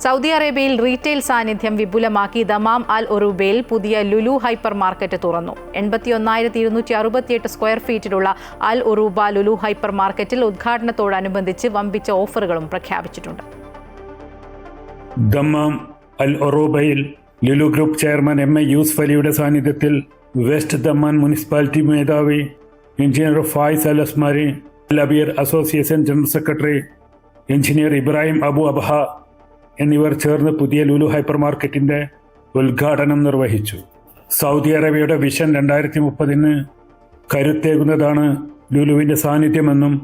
Saudi അറേബ്യയിൽ retail സാന്നിധ്യം വിപുലമാക്കി Dammam Al ഒറൂബയിൽ പുതിയ ലുലു ഹൈപ്പർ മാർക്കറ്റ് തുറന്നു. 81,268 സ്ക്വയർ ഫീറ്റിലുള്ള അൽ ഒറൂബ ലുലു ഹൈപ്പർ മാർക്കറ്റിൽ ഉദ്ഘാടനത്തോടനുബന്ധിച്ച് വമ്പിച്ച ഓഫറുകളും പ്രഖ്യാപിച്ചിട്ടുണ്ട്. ദമാം അൽ ഒറൂബയിൽ Lulu group chairman M A Yusuff അലിയുടെ സാന്നിധ്യത്തിൽ വെസ്റ്റ് ദമാൻ മുനിസിപ്പാലിറ്റി മേധാവി engineer Fayez Al Asmari, Al Abeer association general secretary engineer Ibrahim Abu Abha എന്നിവർ ചേർന്ന് പുതിയ ലുലു ഹൈപ്പർ മാർക്കറ്റിന്റെ ഉദ്ഘാടനം നിർവഹിച്ചു. സൗദി അറേബ്യയുടെ വിഷൻ 2030 കരുത്തേകുന്നതാണ് ലുലുവിന്റെ സാന്നിധ്യമെന്നും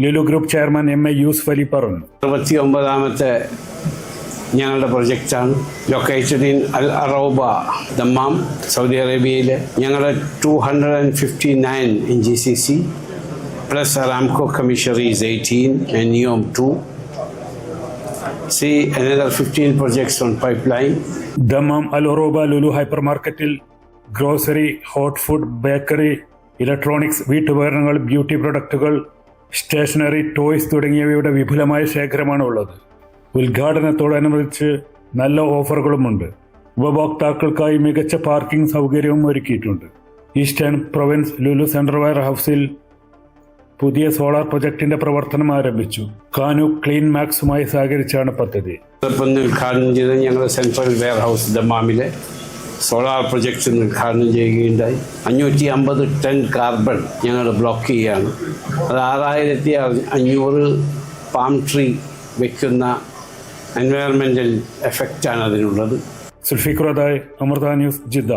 Lulu group chairman M A Yusuff Ali പറഞ്ഞു. 69ാമത്തെ ഞങ്ങളുടെ പ്രൊജക്റ്റാണ്. Located in Al Aruba Dammam, Saudi അറേബ്യയിലെ ഞങ്ങളുടെ 259 in GCC plus Aramco commissaries 18 and NEOM 2. See another 15 projects on pipeline. Dammam Al Oruba Lulu hyper മാർക്കറ്റിൽ grocery, hot food, bakery, electronics, വീട്ടുപകരണങ്ങൾ, beauty പ്രൊഡക്റ്റുകൾ, stationery, toys തുടങ്ങിയവയുടെ വിപുലമായ ശേഖരമാണ് ഉള്ളത്. ഉദ്ഘാടനത്തോടനുബന്ധിച്ച് നല്ല ഓഫറുകളുമുണ്ട്. ഉപഭോക്താക്കൾക്കായി മികച്ച പാർക്കിംഗ് സൗകര്യവും ഒരുക്കിയിട്ടുണ്ട്. ഈസ്റ്റേൺ പ്രൊവിൻസ് ലുലു സെൻട്രൽ വെയർ ഹൗസിൽ പുതിയ സോളാർ പ്രൊജക്ടിന്റെ പ്രവർത്തനം ആരംഭിച്ചു. കാനു ക്ലീൻ മാക്സുമായി സഹകരിച്ചാണ് പദ്ധതി. ഉദ്ഘാടനം ചെയ്ത് ഞങ്ങൾ സെൻട്രൽ വെയർ ഹൗസ് ദമാമിലെ സോളാർ പ്രൊജക്ട് ഉദ്ഘാടനം ചെയ്യുകയുണ്ടായി. 550 ടൺ കാർബൺ ഞങ്ങൾ ബ്ലോക്ക് ചെയ്യുകയാണ്. അത് 6500 പാം ട്രീ വയ്ക്കുന്ന എൻവയറമെന്റൽ എഫക്റ്റാണ് അതിനുള്ളത്. Zulfiqar Adai, Amrita news, Jeddah.